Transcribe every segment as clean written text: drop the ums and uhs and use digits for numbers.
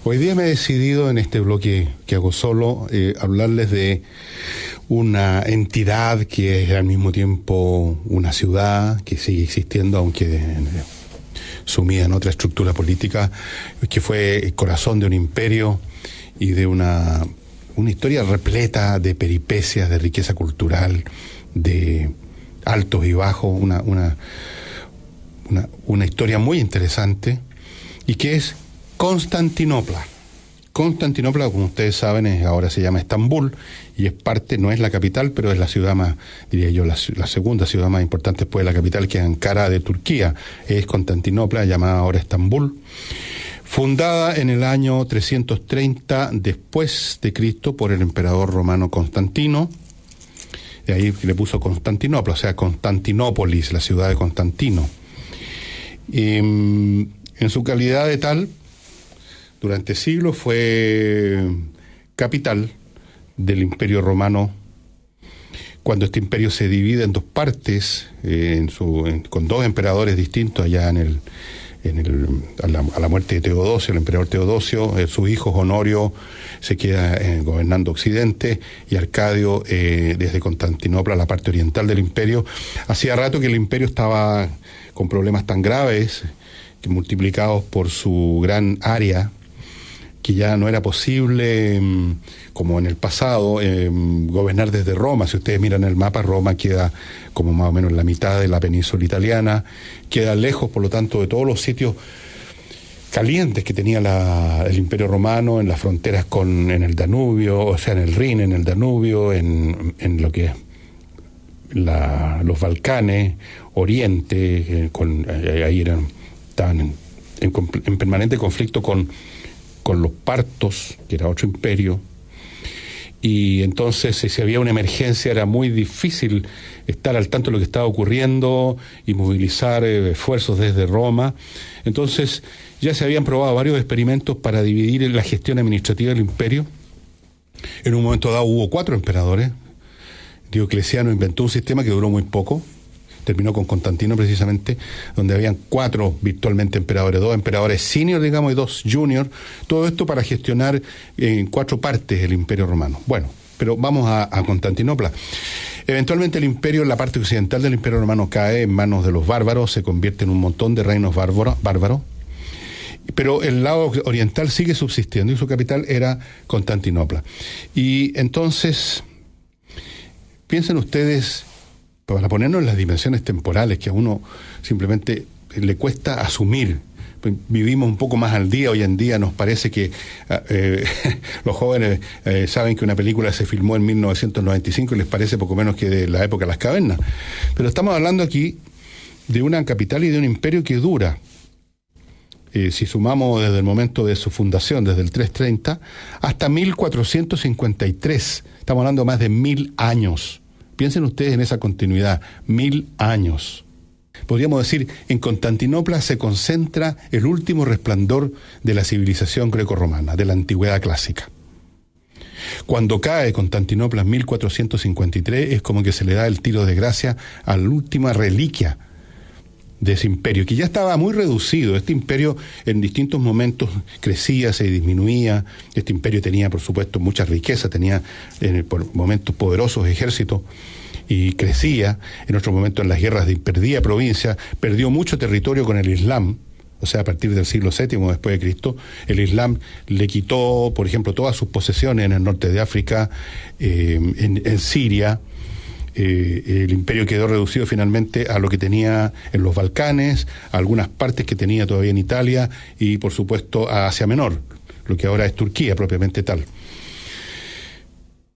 Hoy día me he decidido en este bloque que hago solo hablarles de una entidad que es al mismo tiempo una ciudad que sigue existiendo, aunque sumida en otra estructura política, que fue el corazón de un imperio y de una historia repleta de peripecias, de riqueza cultural, de altos y bajos, una historia muy interesante, y que es Constantinopla. Constantinopla, como ustedes saben, ahora se llama Estambul, y es parte, no es la capital, pero es la ciudad más, diría yo, la segunda ciudad más importante después de la capital, que es Ankara de Turquía. Es Constantinopla, llamada ahora Estambul, fundada en el año 330 después de Cristo por el emperador romano Constantino. De ahí le puso Constantinopla, o sea, Constantinópolis, la ciudad de Constantino. En su calidad de tal, durante siglos fue capital del Imperio Romano. Cuando este imperio se divide en dos partes, con dos emperadores distintos allá a la muerte de Teodosio, el emperador Teodosio, sus hijos Honorio se queda gobernando Occidente, y Arcadio desde Constantinopla, la parte oriental del imperio. Hacía rato que el imperio estaba con problemas tan graves, que multiplicados por su gran área, que ya no era posible, como en el pasado, gobernar desde Roma. Si ustedes miran el mapa, Roma queda como más o menos en la mitad de la península italiana, queda lejos, por lo tanto, de todos los sitios calientes que tenía el Imperio Romano, en las fronteras en el Danubio, o sea, en el Rin, en el Danubio, en lo que es los Balcanes, Oriente, ahí estaban en permanente conflicto con los partos, que era otro imperio, y entonces si había una emergencia era muy difícil estar al tanto de lo que estaba ocurriendo y movilizar esfuerzos desde Roma. Entonces ya se habían probado varios experimentos para dividir la gestión administrativa del imperio. En un momento dado hubo 4 emperadores. Diocleciano inventó un sistema que duró muy poco, terminó con Constantino precisamente, donde habían 4 virtualmente emperadores, 2 emperadores senior, digamos, y 2 junior, todo esto para gestionar en 4 partes el Imperio Romano. Bueno, pero vamos a Constantinopla. Eventualmente el imperio, la parte occidental del Imperio Romano, cae en manos de los bárbaros, se convierte en un montón de reinos bárbaros, pero el lado oriental sigue subsistiendo, y su capital era Constantinopla. Y entonces, piensen ustedes, para ponernos en las dimensiones temporales que a uno simplemente le cuesta asumir. Vivimos un poco más al día. Hoy en día nos parece que los jóvenes saben que una película se filmó en 1995 y les parece poco menos que de la época de las cavernas. Pero estamos hablando aquí de una capital y de un imperio que dura, si sumamos desde el momento de su fundación, desde el 330, hasta 1453. Estamos hablando de más de 1000 años. Piensen ustedes en esa continuidad, 1000 años. Podríamos decir, en Constantinopla se concentra el último resplandor de la civilización grecorromana, de la antigüedad clásica. Cuando cae Constantinopla en 1453, es como que se le da el tiro de gracia a la última reliquia de ese imperio, que ya estaba muy reducido. Este imperio en distintos momentos crecía, se disminuía. Este imperio tenía, por supuesto, mucha riqueza, tenía por momentos poderosos ejércitos y crecía. En otros momentos, en las guerras perdía provincias, perdió mucho territorio con el Islam. O sea, a partir del siglo VII después de Cristo, el Islam le quitó, por ejemplo, todas sus posesiones en el norte de África, en Siria. El imperio quedó reducido finalmente a lo que tenía en los Balcanes, a algunas partes que tenía todavía en Italia, y por supuesto a Asia Menor, lo que ahora es Turquía propiamente tal.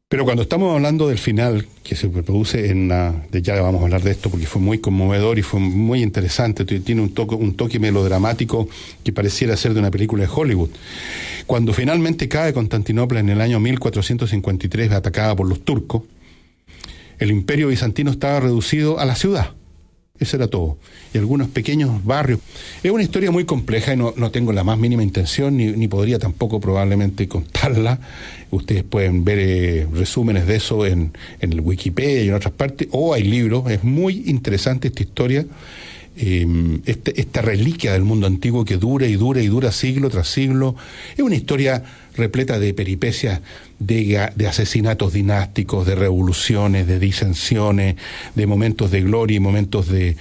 Pero cuando estamos hablando del final, que se produce ya vamos a hablar de esto porque fue muy conmovedor y fue muy interesante, tiene un toque melodramático que pareciera ser de una película de Hollywood. Cuando finalmente cae Constantinopla en el año 1453, atacada por los turcos, el imperio bizantino estaba reducido a la ciudad. Eso era todo. Y algunos pequeños barrios. Es una historia muy compleja y no tengo la más mínima intención, ni podría tampoco probablemente contarla. Ustedes pueden ver resúmenes de eso en el Wikipedia y en otras partes, o hay libros. Es muy interesante esta historia. esta reliquia del mundo antiguo que dura y dura y dura siglo tras siglo. Es una historia repleta de peripecias, de asesinatos dinásticos, de revoluciones, de disensiones, de momentos de gloria y momentos de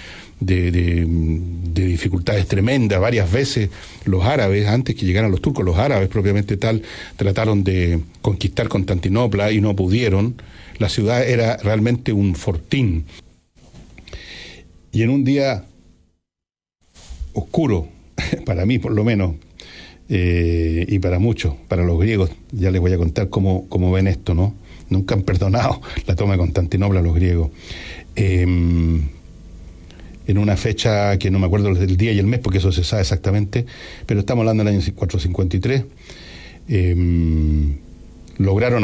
dificultades tremendas. Varias veces los árabes, antes que llegaran los turcos, los árabes propiamente tal, trataron de conquistar Constantinopla y no pudieron. La ciudad era realmente un fortín. Y en un día oscuro, para mí por lo menos, y para muchos, para los griegos, ya les voy a contar cómo ven esto, ¿no? Nunca han perdonado la toma de Constantinopla a los griegos. En una fecha que no me acuerdo del día y el mes, porque eso se sabe exactamente, pero estamos hablando del año 453, lograron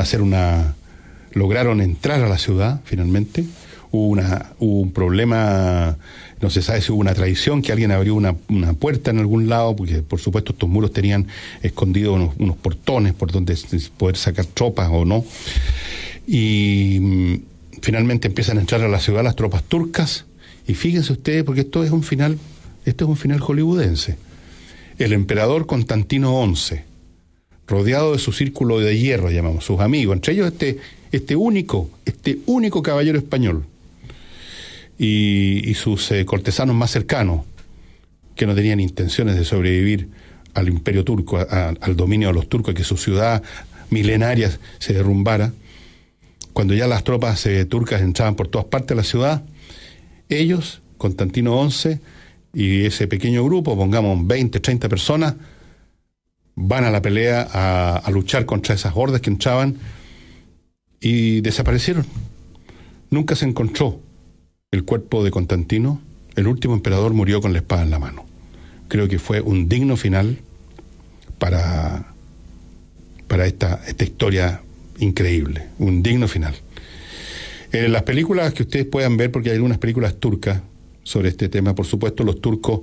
entrar a la ciudad, finalmente. Hubo un problema, no se sabe si hubo una traición, que alguien abrió una puerta en algún lado, porque por supuesto estos muros tenían escondidos unos portones por donde poder sacar tropas o no. Y finalmente empiezan a entrar a la ciudad las tropas turcas, y fíjense ustedes, porque esto es un final hollywoodense. El emperador Constantino XI, rodeado de su círculo de hierro, llamamos, sus amigos, entre ellos este único caballero español, y sus cortesanos más cercanos, que no tenían intenciones de sobrevivir al imperio turco, al dominio de los turcos, que su ciudad milenaria se derrumbara. Cuando ya las tropas turcas entraban por todas partes de la ciudad, ellos, Constantino XI y ese pequeño grupo, pongamos 20, 30 personas, van a la pelea a luchar contra esas hordas que entraban, y desaparecieron. Nunca se encontró el cuerpo de Constantino. El último emperador murió con la espada en la mano. Creo que fue un digno final para esta historia increíble, un digno final. En las películas que ustedes puedan ver, porque hay algunas películas turcas sobre este tema, por supuesto los turcos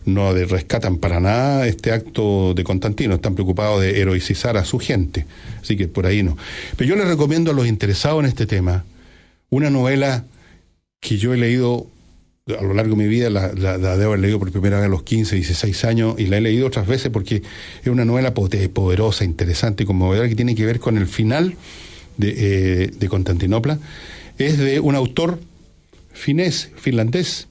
no rescatan para nada este acto de Constantino, están preocupados de heroicizar a su gente, así que por ahí no. Pero yo les recomiendo a los interesados en este tema una novela que yo he leído a lo largo de mi vida, la debo haber leído por primera vez a los 15, 16 años, y la he leído otras veces porque es una novela poderosa, interesante y conmovedora, que tiene que ver con el final de Constantinopla. Es de un autor finlandés,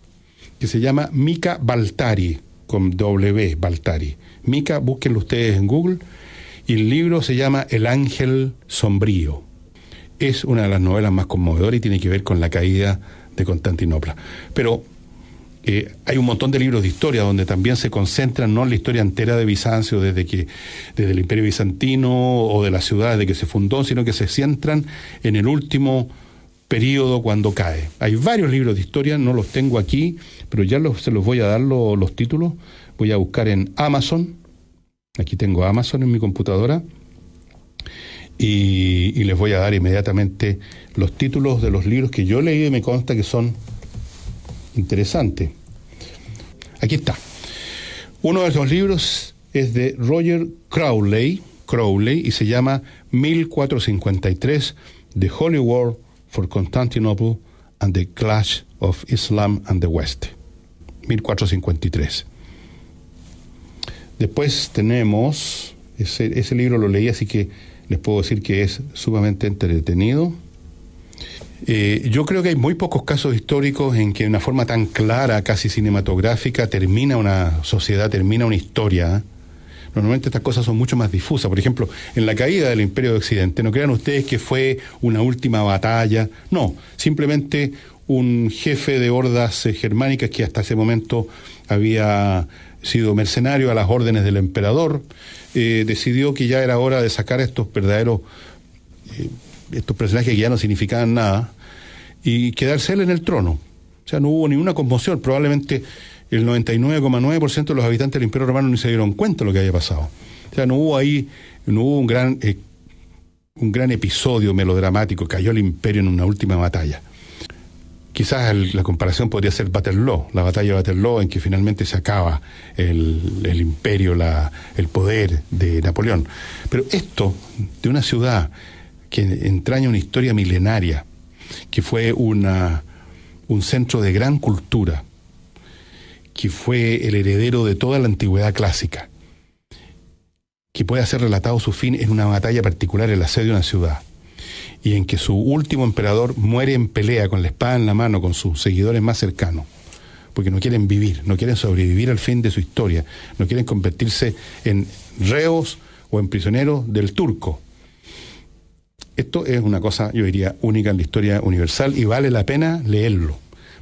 que se llama Mika Waltari, con W, Waltari. Mika, búsquenlo ustedes en Google, y el libro se llama El Ángel Sombrío. Es una de las novelas más conmovedoras y tiene que ver con la caída de Constantinopla. Pero hay un montón de libros de historia donde también se concentran no en la historia entera de Bizancio desde el Imperio Bizantino o de la ciudad desde que se fundó, sino que se centran en el último periodo cuando cae. Hay varios libros de historia, no los tengo aquí, pero ya se los voy a dar los títulos. Voy a buscar en Amazon. Aquí tengo Amazon en mi computadora. Y les voy a dar inmediatamente los títulos de los libros que yo leí y me consta que son interesantes. Aquí está. Uno de los libros es de Roger Crowley, y se llama 1453, The Holy War for Constantinople and the Clash of Islam and the West. 1453. Después tenemos, ese libro lo leí, así que les puedo decir que es sumamente entretenido. Yo creo que hay muy pocos casos históricos en que de una forma tan clara, casi cinematográfica, termina una sociedad, termina una historia. Normalmente estas cosas son mucho más difusas. Por ejemplo, en la caída del Imperio de Occidente, no crean ustedes que fue una última batalla. No, simplemente un jefe de hordas germánicas que hasta ese momento había sido mercenario a las órdenes del emperador, decidió que ya era hora de sacar a estos verdaderos estos personajes que ya no significaban nada y quedarse él en el trono. O sea, no hubo ninguna conmoción. Probablemente el 99,9% de los habitantes del Imperio Romano ni se dieron cuenta de lo que había pasado. O sea, no hubo un gran episodio melodramático. Cayó el imperio en una última batalla. Quizás la comparación podría ser Waterloo, la batalla de Waterloo, en que finalmente se acaba el imperio, el poder de Napoleón. Pero esto, de una ciudad que entraña una historia milenaria, que fue un centro de gran cultura, que fue el heredero de toda la antigüedad clásica, que puede ser relatado su fin en una batalla particular, el asedio de una ciudad, y en que su último emperador muere en pelea con la espada en la mano con sus seguidores más cercanos, porque no quieren vivir, no quieren sobrevivir al fin de su historia, no quieren convertirse en reos o en prisioneros del turco. Esto es una cosa, yo diría, única en la historia universal y vale la pena leerlo.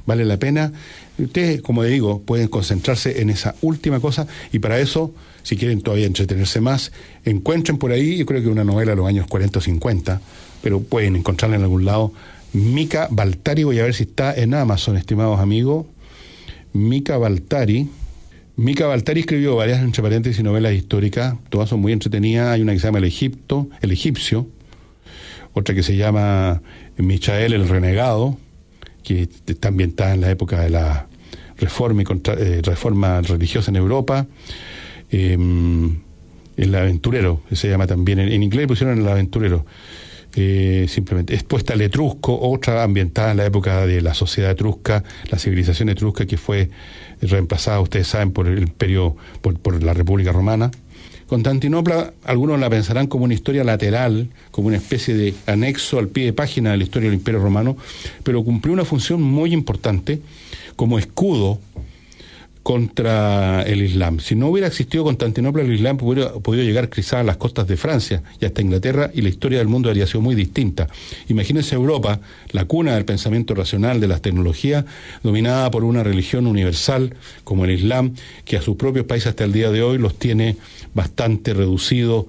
Vale la pena. Ustedes, como digo, pueden concentrarse en esa última cosa y para eso, si quieren todavía entretenerse más, encuentren por ahí, yo creo que una novela de los años 40 o 50, pero pueden encontrarla en algún lado, Mika Waltari, voy a ver si está en Amazon, estimados amigos. Mika Waltari escribió varias, entre paréntesis, novelas históricas, todas son muy entretenidas. Hay una que se llama El Egipcio, otra que se llama Michael el Renegado, que está ambientada en la época de la reforma religiosa en Europa. El Aventurero, que se llama también, en inglés pusieron El Aventurero. Simplemente expuesta al etrusco, otra ambientada en la época de la sociedad etrusca, la civilización etrusca, que fue reemplazada, ustedes saben, por el imperio, por la República Romana. Constantinopla, algunos la pensarán como una historia lateral, como una especie de anexo al pie de página de la historia del Imperio Romano, pero cumplió una función muy importante como escudo contra el Islam. Si no hubiera existido Constantinopla, el Islam hubiera podido llegar quizás a las costas de Francia y hasta Inglaterra, y la historia del mundo habría sido muy distinta. Imagínense Europa, la cuna del pensamiento racional, de las tecnologías, dominada por una religión universal como el Islam, que a sus propios países hasta el día de hoy los tiene bastante reducidos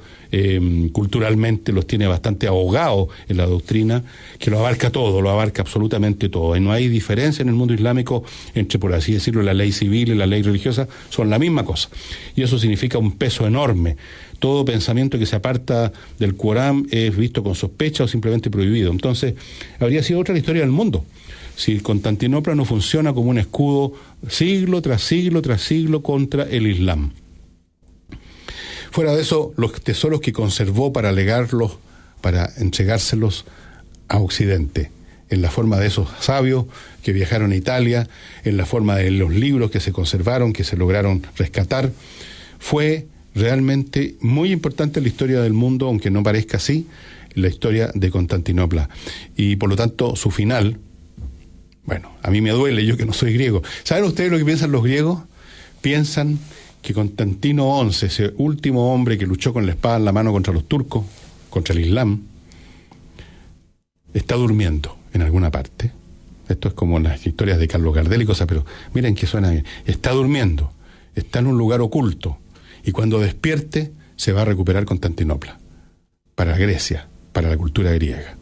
culturalmente, los tiene bastante ahogados en la doctrina, que lo abarca todo, lo abarca absolutamente todo. Y no hay diferencia en el mundo islámico entre, por así decirlo, la ley civil y la ley religiosa, son la misma cosa. Y eso significa un peso enorme. Todo pensamiento que se aparta del Corán es visto con sospecha o simplemente prohibido. Entonces, habría sido otra la historia del mundo si Constantinopla no funciona como un escudo siglo tras siglo tras siglo contra el Islam. Fuera de eso, los tesoros que conservó para legarlos, para entregárselos a Occidente, en la forma de esos sabios que viajaron a Italia, en la forma de los libros que se conservaron, que se lograron rescatar, fue realmente muy importante en la historia del mundo, aunque no parezca así, la historia de Constantinopla. Y por lo tanto, su final, bueno, a mí me duele, yo que no soy griego. ¿Saben ustedes lo que piensan los griegos? Piensan que Constantino XI, ese último hombre que luchó con la espada en la mano contra los turcos, contra el Islam, está durmiendo en alguna parte. Esto es como las historias de Carlos Gardel y cosas, pero miren que suena bien. Está durmiendo, está en un lugar oculto, y cuando despierte se va a recuperar Constantinopla, para Grecia, para la cultura griega.